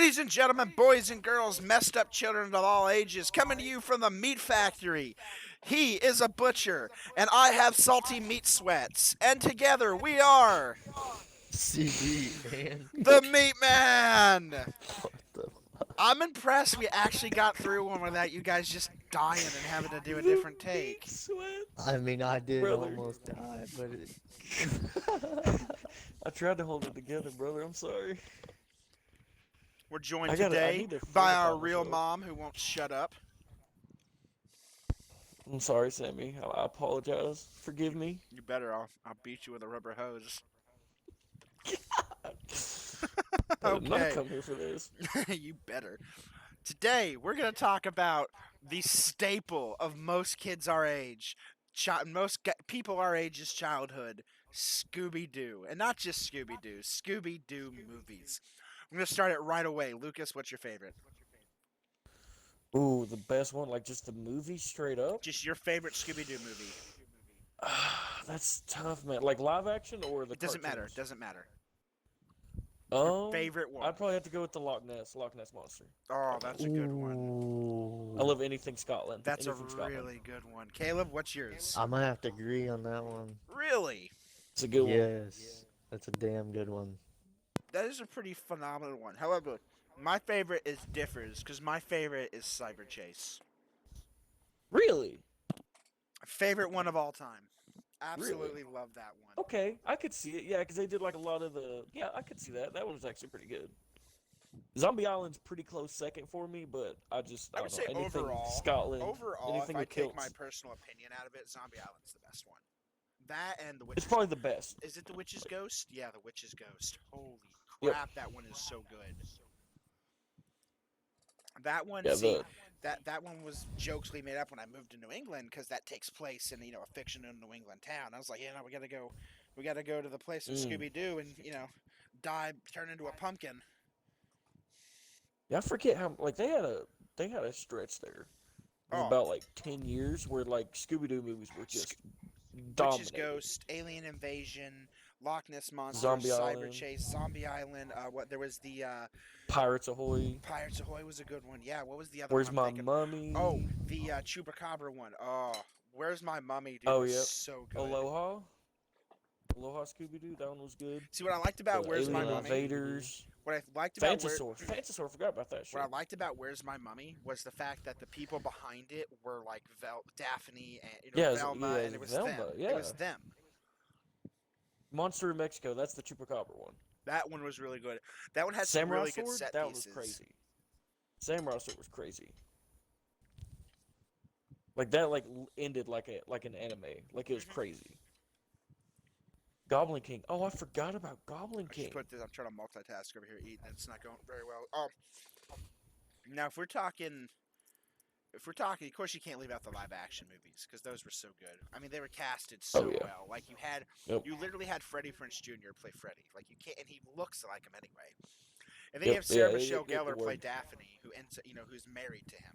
Ladies and gentlemen, boys and girls, messed up children of all ages, coming to you from the meat factory. He is a butcher, and I have salty meat sweats. And together we are CD, man. the Meat Man. What the I'm impressed we actually got through one without you guys just dying and having to do a different take. I mean, I did Brother. almost die, but it... I tried to hold it together, brother. I'm sorry. We're joined I today need to by fortify our real myself. mom who won't shut up. I'm sorry, Sammy. I apologize. Forgive me. You better, I'll beat you with a rubber hose. I did not Okay. come here for this. You better. Today, we're going to talk about the staple of most kids our age, people our age's childhood, Scooby Doo. And not just Scooby Doo, Scooby Doo movies. I'm going to start it right away. Lucas, what's your favorite? Ooh, the best one, like just the movie straight up? Just your favorite Scooby Doo movie. That's tough, man. Like live action or the It doesn't matter. cartoons? It doesn't matter. Your favorite one. I'd probably have to go with the Loch Ness Monster. Oh, that's a good one. Ooh. I love anything Scotland. That's a anything Scotland. really good one. Caleb, what's yours? I might have to agree on that one. Really? It's a good one. Yes, that's a damn good one. That is a pretty phenomenal one. However, my favorite is differs because my favorite is Cyber Chase. Really? Favorite one of all time. Absolutely love that one. Okay, I could see it. Yeah, because they did like a lot of the. Yeah, I could see that. That one was actually pretty good. Zombie Island's pretty close second for me, but I I would don't say know anything overall, Scotland. if anything I with take my kilts. personal opinion out of it, Zombie Island's the best one. That and the It's Witch's. probably the best. Is it the Witch's Ghost? Yeah, the Witch's Ghost. Holy Yep. crap, that one is so good. That one, Yeah, see, the that one was jokesly made up when I moved to New England because that takes place in a fictional New England town. I was like, we gotta go to the place of Mm. Scooby Doo and turn into a pumpkin. yeah, I forget how like they had a stretch there of Oh. about like 10 years where like Scooby Doo movies were just Witch's dominated. Ghost, Alien Invasion, Loch Ness Monster, Zombie Cyber Island. Chase, Zombie Island. There was the Pirates Ahoy. Pirates Ahoy was a good one. Yeah, what was the other Where's one? my I'm thinking? mummy? Oh, the Chupacabra one. Oh, Where's My Mummy, dude? Oh, was yep. so good. Aloha. Aloha Scooby Doo. That one was good. See, what I liked about The Where's My Alien Mummy? Invaders. What I liked about Fantasaur. Forgot about that shit. What I liked about Where's My Mummy was the fact that the people behind it were like Daphne and Velma, and it was Velma, them. yeah. It was them. Monster in Mexico. That's the Chupacabra one. That one was really good. That one had some Samurai really Sword. good set That pieces. was crazy. Samurai Sword was crazy. Like that, ended like an anime. Like it was crazy. Goblin King. Oh, I forgot about Goblin I King. just put this. I'm trying to multitask over here eating. And it's not going very well. Oh, now if we're talking, of course you can't leave out the live action movies because those were so good. I mean, they were casted so yeah. well. Like you literally had Freddie Prinze Jr. play Freddie. Like you can't, and he looks like him anyway. And then you have Sarah Michelle Gellar play Daphne, who ends, who's married to him.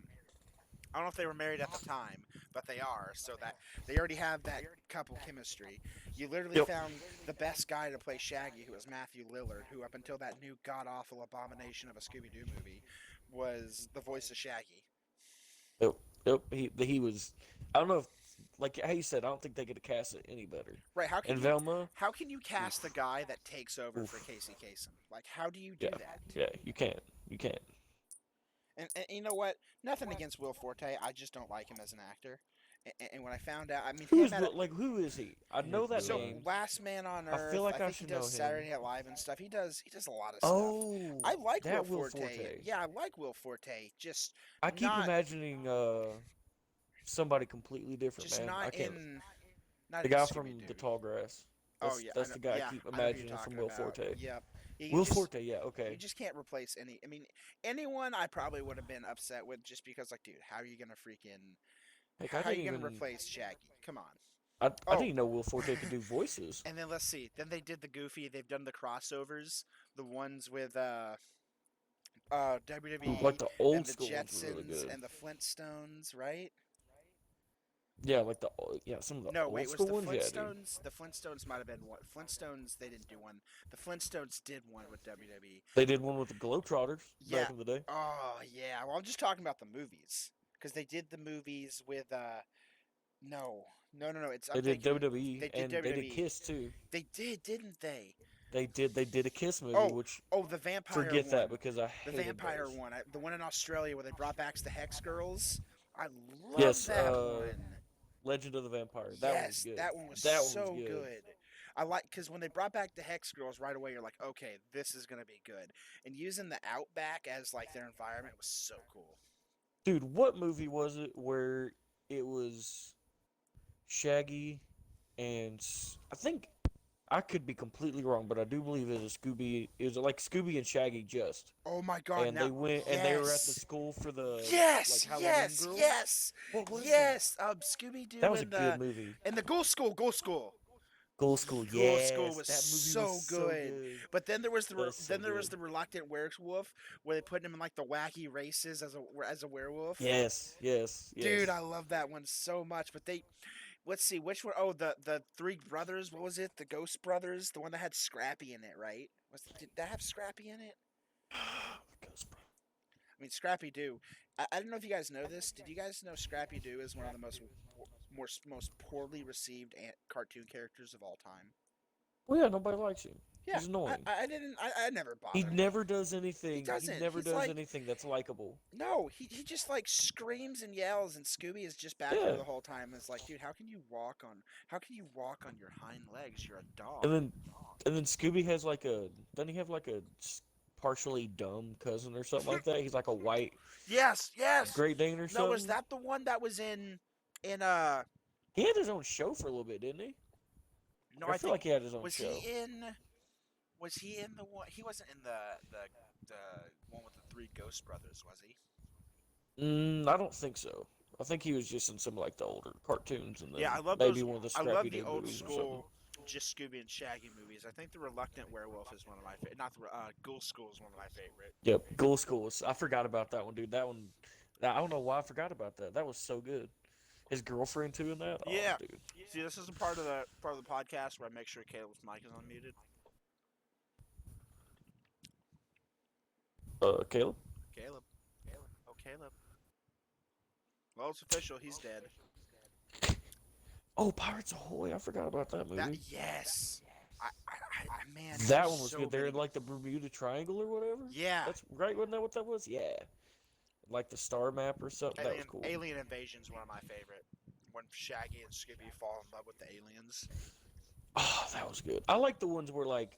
I don't know if they were married at the time, but they are, so that they already have that couple chemistry. You literally found the best guy to play Shaggy, who was Matthew Lillard, who up until that new god-awful abomination of a Scooby-Doo movie was the voice of Shaggy. Yep. He was. I don't know if, like how you said, I don't think they could have cast it any better. Right? How can you cast the guy that takes over for Casey Kasem? Like, how do you do that? Yeah, you can't. You can't. And you know what? Nothing against Will Forte. I just don't like him as an actor. And when I found out, I mean, who is he? I know that so name. Last Man on Earth. I feel like I think should he does know him. Saturday Night Live and stuff. He does a lot of stuff. Oh, I like Will that Forte. Yeah, I like Will Forte. Just I keep not, imagining somebody completely different, just man. not I can't. not The in guy from Scooby-Doo. the Tallgrass. Oh yeah, That's the guy I keep I know who you're imagining from talking Will about. Forte. Yep. Will Forte, yeah, okay. You just can't replace any. I mean, anyone I probably would have been upset with just because, like, dude, how are you gonna freaking? Heck, How are you gonna replace Shaggy? Come on. I didn't even know Will Forte could do voices. And then let's see. Then they did the Goofy. They've done the crossovers, the ones with WWE, Like the old and the school ones were Jetsons really good. and the Flintstones, right? Yeah, like some of the No, old wait, was school the ones. Yeah, dude. Flintstones? The Flintstones might have been one. Flintstones, they didn't do one. The Flintstones did one with WWE. They did one with the Globetrotters Yeah. back in the day. Oh, yeah. Well, I'm just talking about the movies because they did the movies with no, no. It's They I'm did thinking WWE they did and they did WWE. Kiss too. They did, didn't they? They did a Kiss movie, Oh, which the vampire forget one. that because I The hated vampire those. one. The one in Australia where they brought back the Hex Girls. I love Yes, that one. Legend of the Vampire. That one was Yes, good. that one was That one so was good. I like because when they brought back the Hex Girls right away, you're like, okay, this is gonna be good. And using the Outback as like their environment was so cool. Dude, what movie was it where it was Shaggy and I think I could be completely wrong, but I do believe it was Scooby. It was like Scooby and Shaggy just, Oh my God! and Now, they went and they were at the school for the yes, like Halloween yes, girls. yes, What was yes. Scooby Doo that was a and good movie. and the Ghoul School, Ghoul School. Ghoul School, Ghoul yes, School was that movie so was good. But then there was the the reluctant werewolf where they put him in like the wacky races as a werewolf. Yes, yes, yes. Dude, I love that one so much. But let's see which one. Oh, the three brothers. What was it? The Ghost Brothers. The one that had Scrappy in it, right? Did that have Scrappy in it? Ghost Bro. I mean, Scrappy Doo. I don't know if you guys know this. Did you guys know Scrappy Doo is one of the most poorly received cartoon characters of all time? Well, yeah, nobody likes him. Yeah, He's annoying. I never bothered. He never does anything. He doesn't. never He's does like- anything that's likable. No, he just like screams and yells, and Scooby is just back Yeah. there the whole time. It's like, dude, how can you walk on your hind legs? You're a dog. And then Scooby has like doesn't he have like a partially dumb cousin or something like that? He's like a white Yes. Great Dane or something. No, was that the one that was in? He had his own show for a little bit, didn't he? No, I feel like he had his own was show. Was he in the one? He wasn't in the one with the three Ghost Brothers, was he? I don't think so. I think he was just in some like the older cartoons and then Yeah, I love maybe those. one of the I Scrappy love Doo the old movies or something. school, just Scooby and Shaggy movies. I think the Reluctant Werewolf is one of my favorite. Not the Ghoul School is one of my favorite. Yep, Ghoul School. I forgot about that one, dude. That one, I don't know why I forgot about that. That was so good. His girlfriend too in that. Yeah. Oh, dude. See, this is a part of the podcast where I make sure Caleb's mic is unmuted. Caleb. Caleb. Oh, Caleb. Well, it's official. He's dead. Oh, Pirates Ahoy! I forgot about that movie. Yes. Man. That there's one was so good. They're many- in like the Bermuda Triangle or whatever. Yeah. That's right. Wasn't that what that was? Yeah. Like the star map or something. That was cool. Alien Invasion's one of my favorite. When Shaggy and Scooby fall in love with the aliens. Oh, that was good. I like the ones where like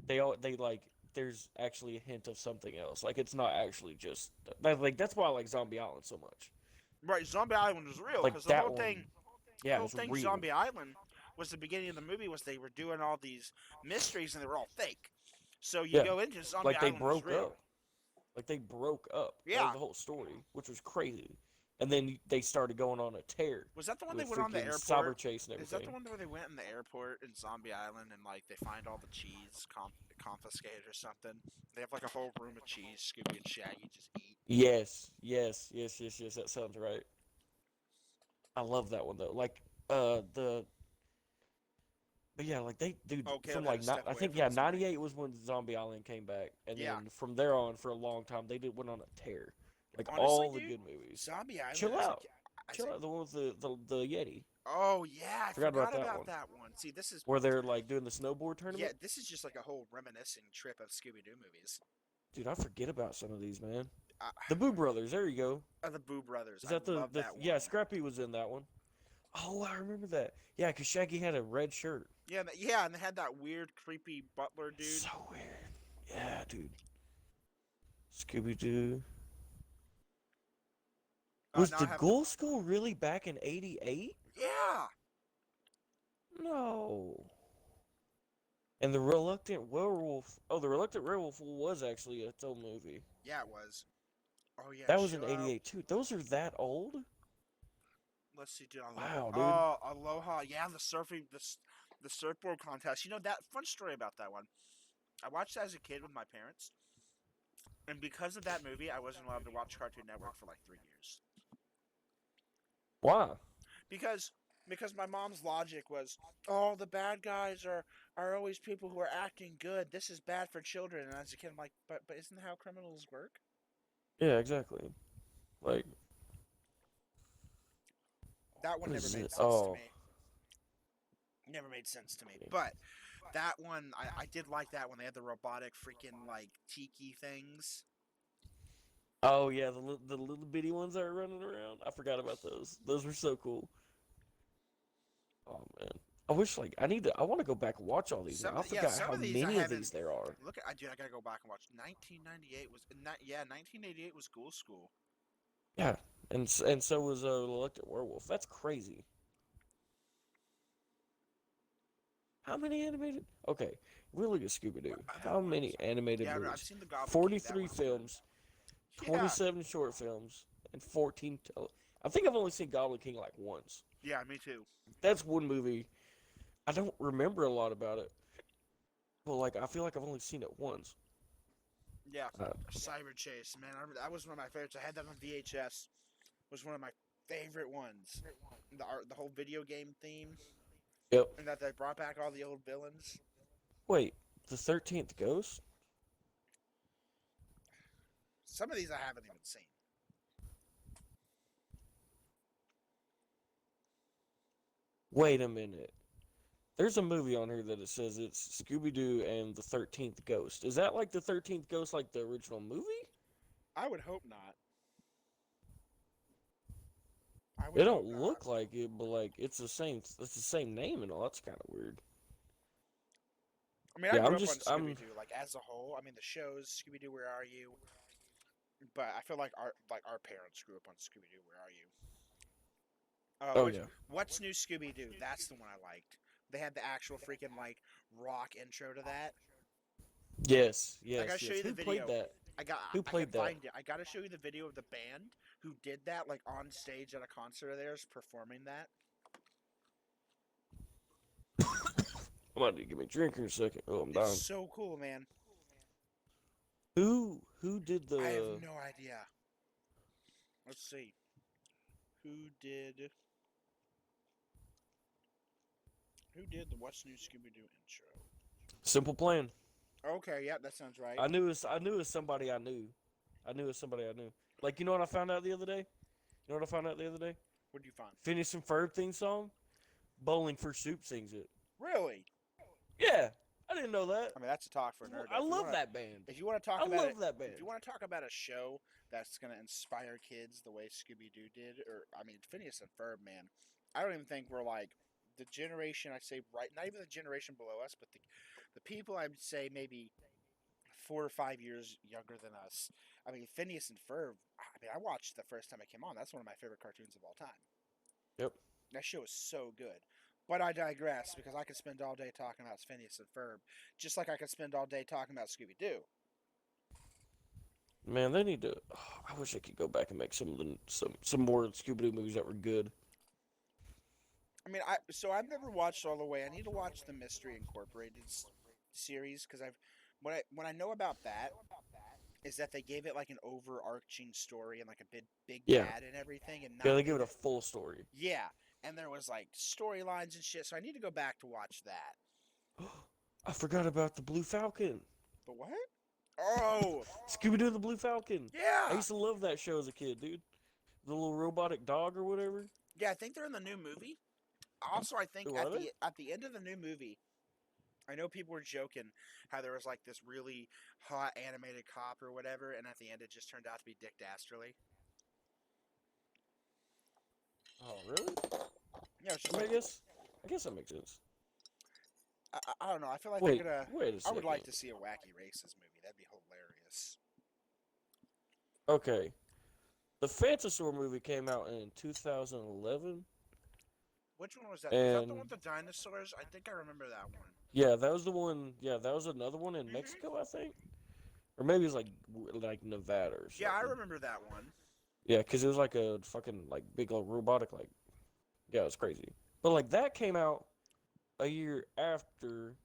they like there's actually a hint of something else. Like it's not actually just that's why I like Zombie Island so much. Right, Zombie Island was real Like because the that whole one. thing. Yeah, The whole it was thing, real. Zombie Island, was the beginning of the movie. Was they were doing all these mysteries and they were all fake. So you Yeah. go into Zombie Like they Island was broke real. up. Like they broke up. That Yeah. was the whole story, which was crazy. And then they started going on a tear. Was that the one with they went on the freaking cyber airport? chase and Is that the everything. one where they went in the airport in Zombie Island and like they find all the cheese confiscated or something? They have like a whole room of cheese. Scooby and Shaggy just eat. Yes. That sounds right. I love that one though. Like but yeah, like they dude Okay, from I like gotta step I away think from yeah this mic. 98 was when Zombie Island came back, and Yeah. then from there on for a long time they went on a tear. Like Honestly, all the dude, good movies. Zombie Island. Chill as a out. ki- as Chill a- out, the one with the Yeti Oh yeah, I Forgot about forgot that about one. that one. See, this is where they're like doing the snowboard tournament. yeah, this is just like a whole reminiscing trip of Scooby Doo movies. Dude, I forget about some of these, man. Uh, The Boo Brothers, there you go. the Boo Brothers. Is that I love that one. yeah, Scrappy was in that one. Oh, I remember that. Yeah, because Shaggy had a red shirt. Yeah, and they had that weird, creepy butler dude. So weird. Yeah, dude. Scooby Doo. Was now I the have Ghoul School really back in '88? Yeah. No. And the Reluctant Werewolf. Oh, the Reluctant Werewolf was actually its own movie. Yeah, it was. Oh yeah. That was in chill out. '88 too. Those are that old? Let's see, dude. Wow, dude. Oh, Aloha. Yeah, the surfing, the surfboard contest. You know that fun story about that one. I watched that as a kid with my parents, and because of that movie, I wasn't allowed to watch Cartoon Network for like 3 years. Why? because my mom's logic was, oh, the bad guys are always people who are acting good. This is bad for children. And as a kid, I'm like, but isn't that how criminals work? Yeah, exactly. Like, That one what never is made it? sense to Oh, me. Never made sense to me. But that one, I did like that when they had the robotic freaking like tiki things. oh yeah, the little bitty ones that are running around. I forgot about those. Those were so cool. Oh man, I wish like I want to go back and watch all these now. I forgot Some how of these I many of haven't. these there are. Look, dude, I gotta go back and watch. 1998 was not. Yeah, 1988 was Ghoul School. Yeah, and so was Electric Werewolf. That's crazy. How many animated? Okay, we look at Scooby Doo. What other How many ones? animated Yeah, I've movies? seen the Goblin King. That 43 one's good. films, Yeah, 27 short films, and 14. I think I've only seen Goblin King like once. yeah, me too. That's one movie. I don't remember a lot about it. Well, like I feel like I've only seen it once. Yeah, Uh, Cyber Chase, man. That was one of my favorites. I had that on VHS. Was one of my favorite ones. The whole video game theme, yep. and that they brought back all the old villains. Wait, the 13th Ghost? Some of these I haven't even seen. Wait a minute. There's a movie on here that it says it's Scooby Doo and the 13th Ghost. Is that like the 13th Ghost, like the original movie? I would hope not. It don't look like it, but like it's the same. It's the same name and all. That's kind of weird. I mean, I grew up on Scooby Doo, like as a whole. I mean, the shows Scooby Doo, Where Are You? But I feel like our parents grew up on Scooby Doo, Where Are You? Oh yeah. What's New Scooby Doo? That's the one I liked. They had the actual freaking like rock intro to that. Yes. I Yes. gotta show Yes. you the Who video. played that? Who I played can that? find it. I gotta show you the video of the band who did that, like on stage at a concert of theirs, performing that. I'm about to give me a drink in a second. Oh, I'm dying. It's so cool, man. Who did the? I have no idea. Let's see. Who did the What's New Scooby Doo intro? Simple Plan. Okay, yeah, that sounds right. I knew it was somebody I knew. I knew it was somebody I knew. Like, you know what I found out the other day? You know what I found out the other day? What did you find? Phineas and Ferb theme song. Bowling for Soup sings it. Really? Yeah, I didn't know that. I mean, that's a talk for a nerd. I love that band. If you want to talk I about love that band. if you want to talk about a show that's gonna inspire kids the way Scooby Doo did, or I mean, Phineas and Ferb, man, I don't even think we're like the generation. I say right, not even the generation below us, but the people I'd say maybe 4 or 5 years younger than us. I mean, Phineas and Ferb. I mean, I watched the first time it came on. That's one of my favorite cartoons of all time. Yep. That show is so good. But I digress because I could spend all day talking about Phineas and Ferb, just like I could spend all day talking about Scooby Doo. Man, they need to. Oh, I wish I could go back and make some more Scooby Doo movies that were good. I mean, I've never watched all the way. I need to watch the Mystery Incorporated series because what I know about that is that they gave it like an overarching story and like a big bad and everything, and yeah, they give it a full story. Yeah, and there was like storylines and shit. So I need to go back to watch that. I forgot about the Blue Falcon. The what? Oh, Scooby Doo and the Blue Falcon. yeah. I used to love that show as a kid, dude. The little robotic dog or whatever. Yeah, I think they're in the new movie. Also, I think Who at are they? the end of the new movie, I know people were joking how there was like this really hot animated cop or whatever, and at the end it just turned out to be Dick Dastardly. Oh, really? Yeah, it's just I like, guess that makes sense. I don't know. I feel like Wait, they're gonna. wait a I second. would like to see a Wacky Races movie. That'd be hilarious. Okay. The Phantosaur movie came out in 2011. Which one was that? Was that the And- one with the dinosaurs? I think I remember that one. Yeah, that was the one. Yeah, that was another one in Mexico, I think. Or maybe it was like Nevada or something. Yeah, I remember that one. Yeah, because it was like a fucking like big old robotic like. Yeah, it was crazy. But like that came out a year after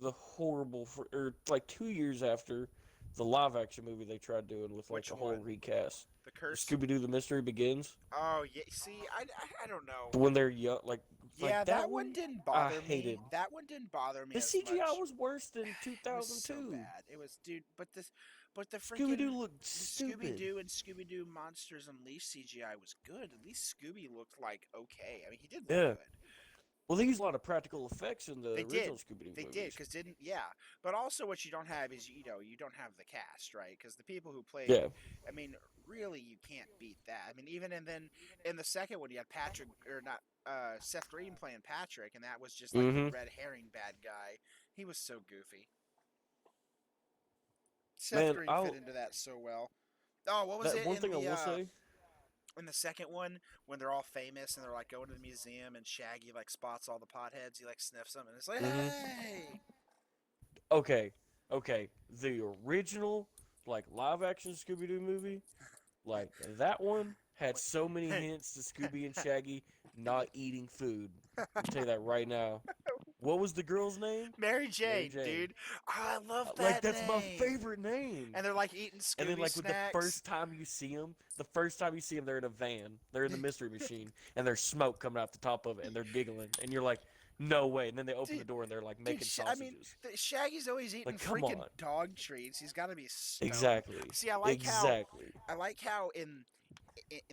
the horrible, or like 2 years after the live action movie they tried doing with like Which a whole one? recast. The Curse. Scooby Doo: The Mystery Begins. Oh yeah. See, I don't know. When they're young, like Yeah, that that one didn't I bother me. hated. That one didn't bother me The as CGI much. was worse than It was so 2002. bad. It was, dude. But the Scooby Doo freaking looked Scooby stupid. Doo and Scooby Doo Monsters Unleashed CGI was good. At least Scooby looked like okay. I mean, he did look Yeah. good. Well, they used a lot of practical effects in the They original did. Scooby Doo They movies. did, because didn't yeah. But also, what you don't have is you don't have the cast, right? Because the people who played, Yeah. I mean, really, you can't beat that. I mean, even in the second one, you had Patrick or not Seth Green playing Patrick, and that was just like the red herring bad guy. He was so goofy. Seth Man, Green fit into that so well. Oh, what was that it one thing I will say. in the second one when they're all famous and they're like going to the museum and Shaggy like spots all the potheads, he like sniffs them and it's like, hey. Okay, the original like live action Scooby Doo movie, like that one had so many hints to Scooby and Shaggy not eating food. I'll tell you that right now. What was the girl's name? Mary Jane, Jane. dude. Oh, I love that Like that's name. my favorite name. And they're like eating Scooby And then like snacks. with the first time you see them, they're in a van, they're in the mystery machine, and there's smoke coming out the top of it, and they're giggling, and you're like, no way. And then they open the door and they're like making sausages. I mean, Shaggy's always eating freaking dog treats. He's got to be stoned. Exactly. See, I like how in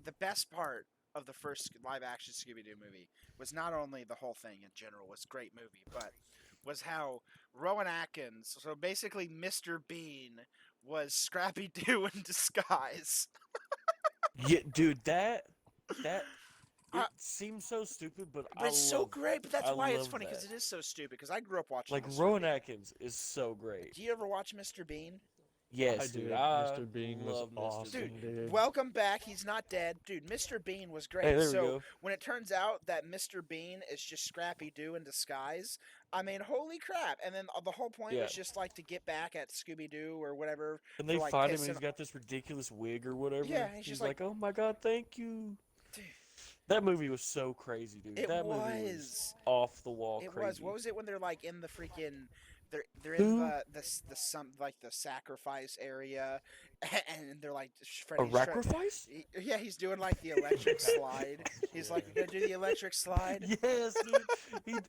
the best part of the first live action Scooby Doo movie was not only the whole thing in general was a great movie, but was how Rowan Atkins, so basically Mr. Bean, was Scrappy Doo in disguise. Yeah, dude, that it seems so stupid, but it's so great. But that's why it's funny that. because it is so stupid. Because I grew up watching Like Mr. Rowan Bean. Atkins is so great. Do you ever watch Mr. Bean? Yes, I dude. did. I Mr. Bean was love Mr. awesome, Bean. dude. Welcome back. He's not dead. Dude, Mr. Bean was great. Hey, there we so go. when it turns out that Mr. Bean is just Scrappy Doo in disguise, I mean, holy crap. And then the whole point was just like to get back at Scooby Doo or whatever. And they like, find him and he's got this ridiculous wig or whatever. Yeah, he's just like, oh my god, thank you. Dude. That movie was so crazy, dude. That movie was off the wall crazy. It was. What was it when they're like in the freaking they're in the sacrifice area and they're like a sacrifice? Yeah, he's doing like the electric slide. He's like, "You gonna do the electric slide?" Yes, dude.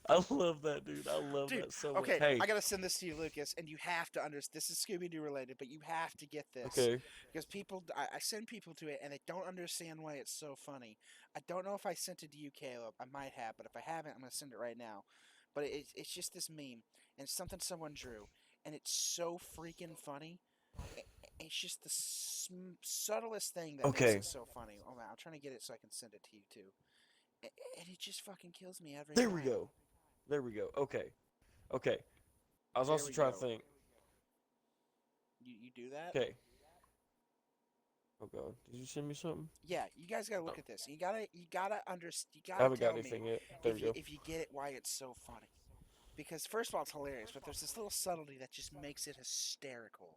I love that, dude. I love that so much. Okay, hey. I gotta send this to you, Lucas, and you have to understand. This is Scooby Doo related, but you have to get this. Okay. Because I send people to it, and they don't understand why it's so funny. I don't know if I sent it to you, Caleb. I might have, but if I haven't, I'm gonna send it right now. But it's just this meme, and it's something someone drew, and it's so freaking funny. It's just the subtlest thing that makes it so funny. Oh man, I'm trying to get it so I can send it to you too. And it just fucking kills me every time. There we go. Okay. I was also trying to think. You do that? Okay. Oh god, did you send me something? Yeah, you guys gotta look at this. You gotta understand. You gotta I haven't tell got anything me yet. There we go. if you get it, why it's so funny. Because first of all, it's hilarious, but there's this little subtlety that just makes it hysterical.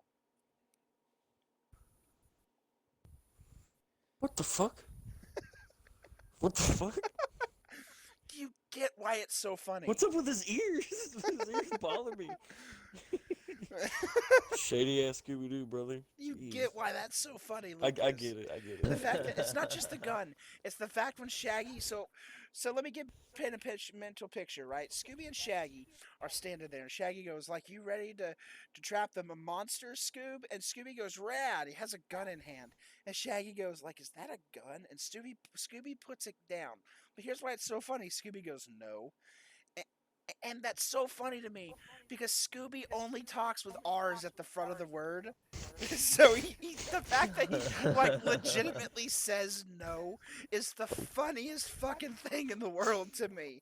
What the fuck? What the fuck? Do you get why it's so funny? What's up with his ears? His ears bother me. Shady ass Scooby Doo, brother. You Jeez. get why that's so funny, I Lucas. get it. The fact that it's not just the gun; it's the fact when Shaggy. So let me paint a mental picture, right? Scooby and Shaggy are standing there, and Shaggy goes, "Like, you ready to trap the monsters, Scoob?" And Scooby goes, "Rad!" He has a gun in hand, and Shaggy goes, "Like, is that a gun?" And Scooby puts it down. But here's why it's so funny. Scooby goes, "No." And that's so funny to me because Scooby only talks with R's at the front of the word. So the fact that he like legitimately says no is the funniest fucking thing in the world to me.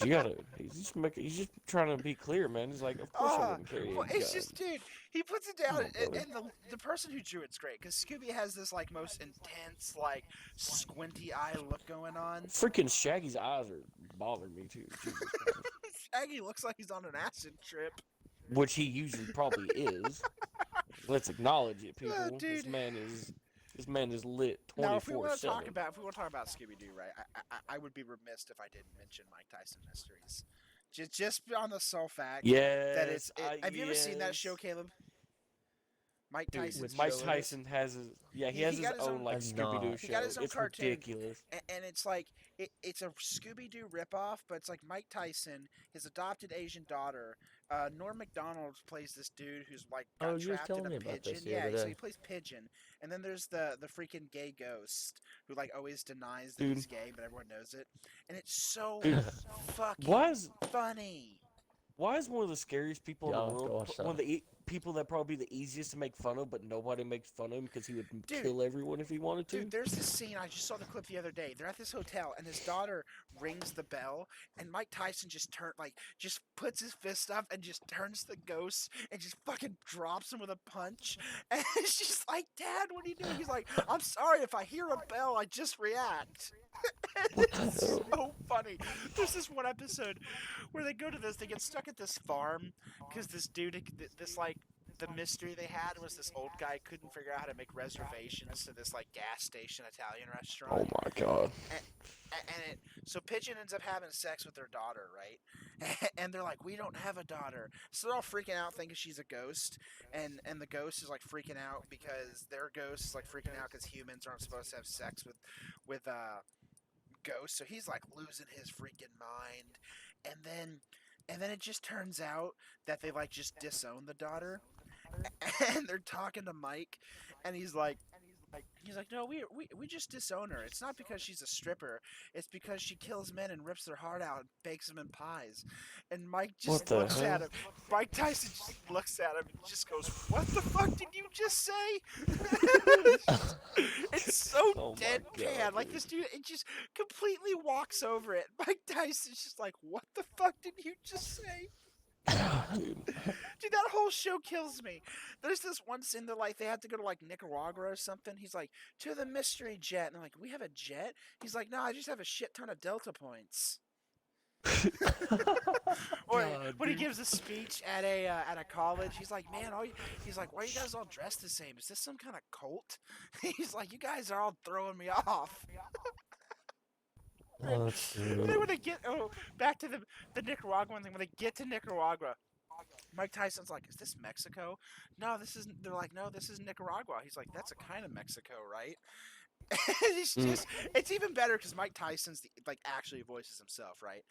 You gotta. He's just trying to be clear, man. He's like, of course I wouldn't carry a gun. It's just, dude. He puts it down, and the person who drew it's great because Scooby has this like most intense, like squinty eye look going on. Freaking Shaggy's eyes are bothering me too. Shaggy looks like he's on an acid trip. Which he usually probably is. Let's acknowledge it, people. Dude. This man is lit 24/7. Now, if we want to talk about Scooby Doo, right? I would be remiss if I didn't mention Mike Tyson Mysteries. Just on the sole fact that Yes, have you ever seen that show, yes. Caleb? Mike Dude, Tyson's Mike show. Tyson has his he has He his got his own own. like I've Scooby Doo not. He got show. his own It's cartoon, ridiculous. and it's like it's a Scooby Doo ripoff, but it's like Mike Tyson, his adopted Asian daughter. Norm Macdonald plays this dude who's like Oh, got you were trapped in telling a me about pigeon. this the Yeah, other so day. he plays pigeon, and then there's the freaking gay ghost who like always denies that Dude. he's gay, but everyone knows it, and it's so Dude, fucking why is funny. one of the scariest people in Yeah, the I'll have to world? watch One of that. the people that probably be the easiest to make fun of, but nobody makes fun of him because he would Dude. kill everyone if he wanted to. Dude, there's this scene, I just saw the clip the other day. They're at this hotel, and his daughter rings the bell, and Mike Tyson just puts his fist up and just turns the ghost and just fucking drops him with a punch. And it's just like, Dad, what are you doing? He's like, I'm sorry, if I hear a bell, I just react. What the It's hell? so funny. There's this one episode where they get stuck at this farm because this dude, the mystery they had was this old guy couldn't figure out how to make reservations to this like gas station Italian restaurant. Oh my god. So Pigeon ends up having sex with their daughter, right? And they're like, we don't have a daughter. So they're all freaking out thinking she's a ghost. And the ghost is like freaking out because their ghost is like freaking out because humans aren't supposed to have sex with ghosts. So he's like losing his freaking mind. And then it just turns out that they like just disown the daughter. And they're talking to Mike, and he's like, no, we just disown her. It's not because she's a stripper. It's because she kills men and rips their heart out and bakes them in pies. And Mike What just the looks hell? at him. Mike Tyson just looks at him and just goes, "What the fuck did you just say?" It's so Oh my deadpan. God, Like dude. this dude, it just completely walks over it. Mike Tyson's just like, "What the fuck did you just say?" Dude. Dude, that whole show kills me. There's this one scene that like they had to go to like Nicaragua or something. He's like, to the mystery jet, and I'm like, we have a jet? He's like, no, I just have a shit ton of Delta points. Or God, when he dude. gives a speech at a college, he's like, man, he's like, why are you guys all dressed the same? Is this some kind of cult? He's like, you guys are all throwing me off. Oh, that's Then great. when they get back to the Nicaraguan thing, when they get to Nicaragua, Mike Tyson's like, "Is this Mexico?" No, this isn't. They're like, "No, this is Nicaragua." He's like, "That's a kind of Mexico, right?" It's just, it's even better because Mike Tyson's like actually voices himself, right?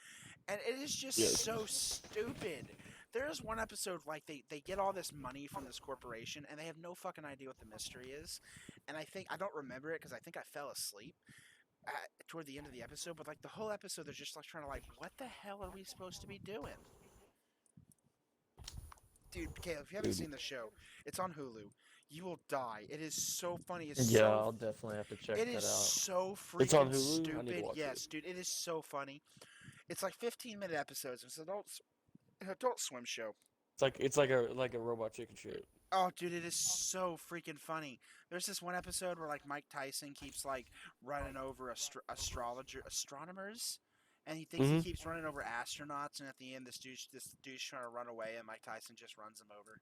And it is just Yes. so stupid. There is one episode like they get all this money from this corporation and they have no fucking idea what the mystery is. And I don't remember it because I think I fell asleep toward the end of the episode. But like the whole episode, they're just like trying to like, what the hell are we supposed to be doing? Dude, Caleb, if you haven't Dude. seen the show, it's on Hulu. You will die. It is so funny. Yeah, I'll definitely have to check it that is out. so freaking It's on Hulu? I need to stupid. watch Yes, it. dude, it is so funny. It's like 15-minute episodes. It's an Adult Swim show. It's like a robot chicken shit. Oh, dude, it is so freaking funny. There's this one episode where like Mike Tyson keeps like running over astronomers, and he thinks he keeps running over astronauts, and at the end, this dude's trying to run away, and Mike Tyson just runs him over.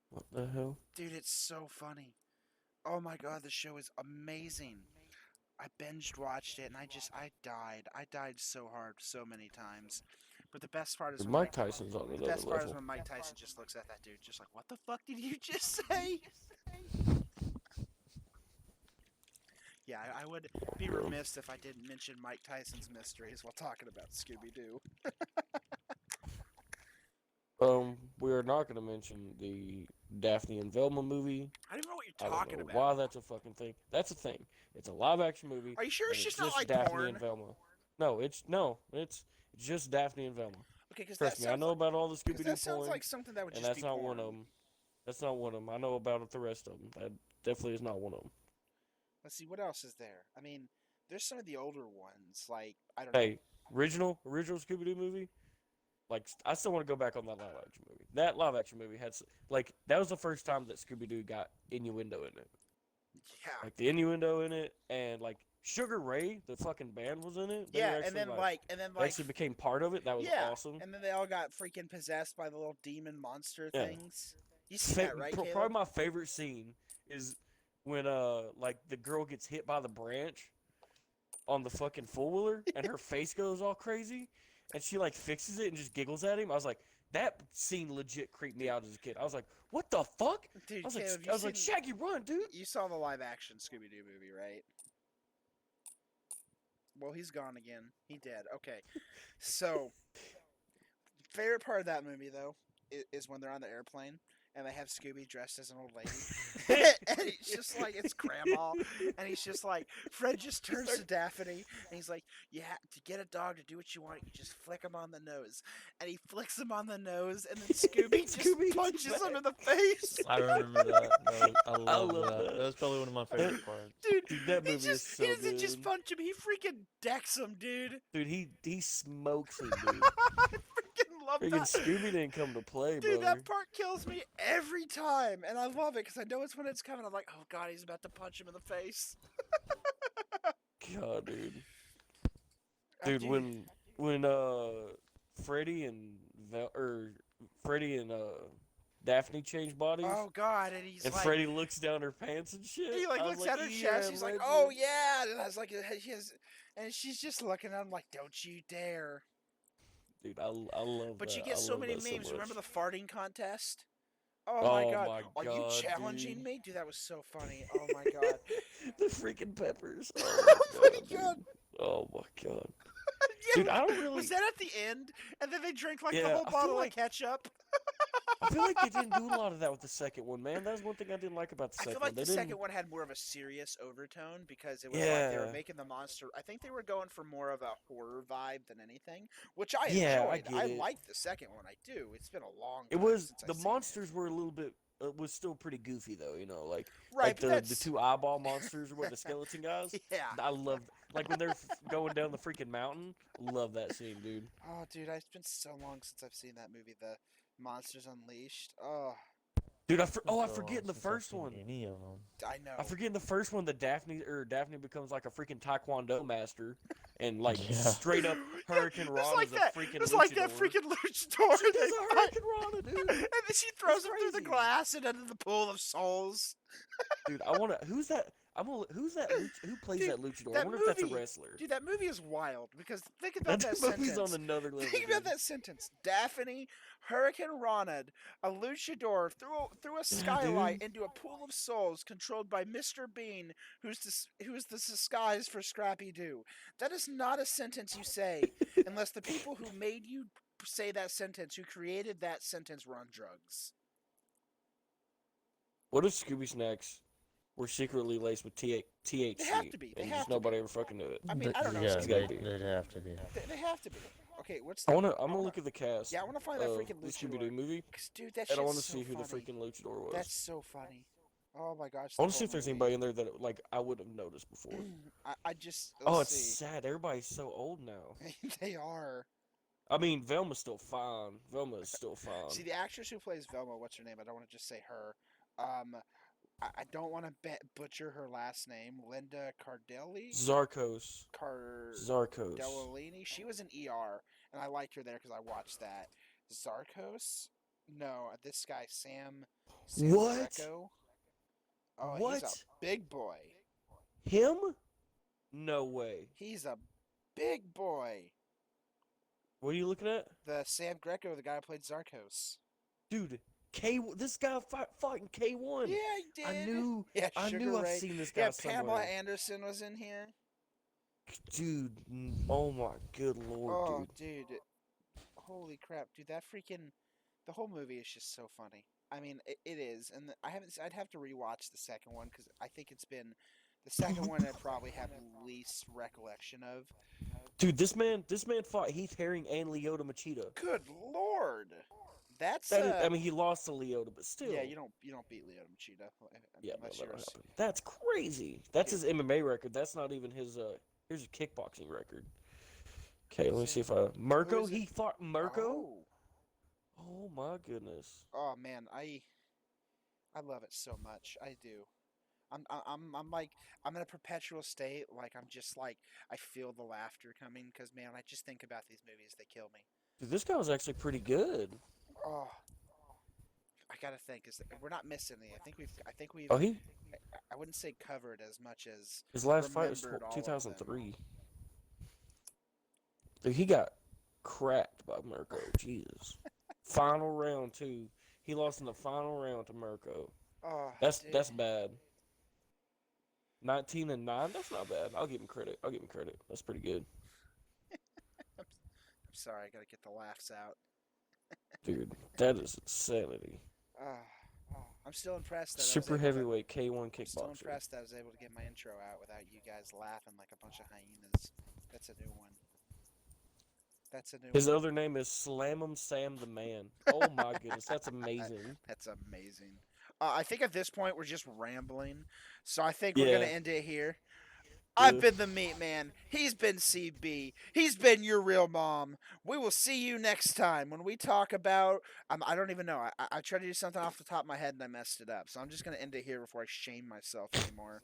What the hell? Dude, it's so funny. Oh my god, the show is amazing. I binged watched it and I died. I died so hard so many times. But the best part is Dude, when Mike Tyson's on the another best part is level. when Mike Tyson just looks at that dude just like, what the fuck did you just say? Yeah, I would be remiss if I didn't mention Mike Tyson's mysteries while talking about Scooby Doo. We are not going to mention the Daphne and Velma movie. I don't even know what I you're don't talking know about. why that's a fucking thing. That's a thing. It's a live action movie. Are you sure and it's just not just like Daphne porn? and Velma. It's just Daphne and Velma. Okay, because Trust me, I know about all the Scooby Doo that sounds porn, like something that would and just that's be not porn. one of them. That's not one of them. I know about the rest of them. That definitely is not one of them. Let's see, what else is there? I mean, there's some of the older ones, like, I don't know. Hey, original Scooby Doo movie. Like, I still want to go back on that live action movie. That live action movie had that was the first time that Scooby Doo got innuendo in it. Yeah. Like the innuendo in it, and like Sugar Ray, the fucking band was in it. They Yeah, were and then they actually became part of it. That was awesome. and then they all got freaking possessed by the little demon monster Yeah. things. You see that, right, Probably Caleb? my favorite scene is when like the girl gets hit by the branch on the fucking four-wheeler and her face goes all crazy, and she like fixes it and just giggles at him. I was like, that scene legit creeped me out as a kid. I was like, what the fuck? Dude, I was Caleb, like, Shaggy, run, dude. You saw the live action Scooby Doo movie, right? Well, he's gone again. He dead. Okay. So, favorite part of that movie, though, is when they're on the airplane and they have Scooby dressed as an old lady. And he's just like, it's grandma. And he's just like, Fred just turns to Daphne and he's like, yeah, to get a dog to do what you want, you just flick him on the nose. And he flicks him on the nose and then Scooby just punches him in the face. I remember that. I love love that. that. That was probably one of my favorite parts. Dude, that movie is so he doesn't just good. punch him, he freaking decks him, dude. Dude, he smokes him, dude. I freaking love Freaking that. Scooby didn't come to play, Dude, brother. that part kills me every time, and I love it because I know it's when it's coming. I'm like, oh god, he's about to punch him in the face. God, dude. I Dude, do- when Freddy and Daphne change bodies, Oh god, and he's and like, Freddy looks down her pants and shit. he like I was looks at her yeah, chest. He's like, legend. oh yeah, and I was like, he has, and she's just looking at him like, don't you dare. Dude, I love But that. you get I so love many that memes. so Remember much. the farting contest? Oh my god. Are you God, challenging dude. me? Dude, that was so funny. Oh my god. The freaking peppers. Oh my god. Dude. Oh my god. Yeah, Dude, I don't really. Was that at the end? And then they drank like the Yeah, whole I feel bottle like- of ketchup? I feel like they didn't do a lot of that with the second one, man. That was one thing I didn't like about the I second feel like one. They the didn't. second one had more of a serious overtone because it was like they were Yeah. making the monster. I think they were going for more of a horror vibe than anything, which I Yeah, I enjoyed. get I it. like the second one. I do. It's been a long It time was since I've the seen monsters were a little bit was still pretty goofy though, you know, like It. Right, like but the two eyeball monsters were the skeleton guys. Yeah. I love like when they're going down the freaking mountain. Love that scene, dude. Oh, dude, it's been so long since I've seen that movie, The Monsters Unleashed. Oh, Dude, I So long forget in the since I've first seen one. Any of them. I know. I forget in the first one that Daphne becomes like a freaking taekwondo master and like Yeah. straight up Hurricane It's Ron like is a that. freaking It's like that luchador. freaking luchador. She they does a fight. Hurricane Rana, dude. And then she throws him through the crazy. glass and into the pool of souls. Dude, I wanna who's that? Who plays Dude, that luchador? that I wonder if that's a movie- who is the disguise for Scrappy Doo. That is not a sentence you say unless the people who made you say that sentence, who created that sentence, were on drugs. What if Scooby Snacks were secretly laced with THC? They have to be. They and have just to nobody ever fucking knew it. I mean, I don't know. Yeah, It's gotta they'd be. have to be. They have to be. Okay, what's I'm the... gonna look at the cast. Yeah, I want to find that of freaking the Scooby luchador. Doo movie, 'Cause, dude, that and I want want to see who the freaking luchador was. That's so funny. Oh my gosh. I want to see if there's anybody in there that like I would have noticed before. I just. Oh, let's it's see. sad. Everybody's so old now. They are. I mean, Velma's still fine. Velma is still fine. See, the actress who plays Velma, what's her name? I don't want to just say her. I don't want to butcher her last name. Linda Cardellini? Zarkos. Zarkos. Cardellini? She was in ER, and I liked her there because I watched that. Zarkos? No, this guy, Sam What? Greco. Oh, What? he's a big boy. Him? No way. He's a big boy. What are you looking at? The Sam Greco, the guy who played Zarkos. Dude, this guy fighting K1. Yeah, he did. I knew Yeah, I Sugar knew I've Ray. seen this guy Yeah, somewhere. Pamela Anderson was in here. Dude, oh my good lord, Oh, dude. dude. Holy crap, dude! That freaking the whole movie is just so funny. I mean, it is, and I'd have to rewatch the second one because I think it's been the second one I probably have least recollection of. Dude, this man fought Heath Herring and Leota Machida. Good lord, that's I mean, he lost to Leota, but still. yeah. You don't beat Leo Machida. Yeah, no, unless that'll you're a happen. That's crazy. That's his MMA record. That's not even his. Here's a kickboxing record. Okay, let me see if Mirko. is it? He fought Mirko. Oh. Oh my goodness. Oh man, I love it so much. I do. I'm like I'm in a perpetual state. Like I'm just like I feel the laughter coming because man, I just think about these movies. They kill me. Dude, this guy was actually pretty good. Oh, I gotta think. We're not missing any. I think we've. Oh, he I wouldn't say covered as much as his last fight was remembered all of them. 2003. Dude, he got cracked by Mirko. Jesus. Final round too. He lost in the final round to Mirko. Oh, That's bad. 19-9. That's not bad. I'll give him credit. That's pretty good. I'm sorry. I gotta get the laughs out. Dude, that is insanity. I'm still impressed that Super heavyweight K1 I'm still kickboxer. impressed that I was able to get my intro out without you guys laughing like a bunch of hyenas. That's a new one. His other name is Slam 'em Sam the Man. Oh my goodness, that's amazing. That's amazing. I think at this point we're just rambling, so I think we're gonna end it here. I've been the Meat Man. He's been CB. He's been your real mom. We will see you next time when we talk about. I don't even know. I tried to do something off the top of my head and I messed it up. So I'm just gonna end it here before I shame myself anymore.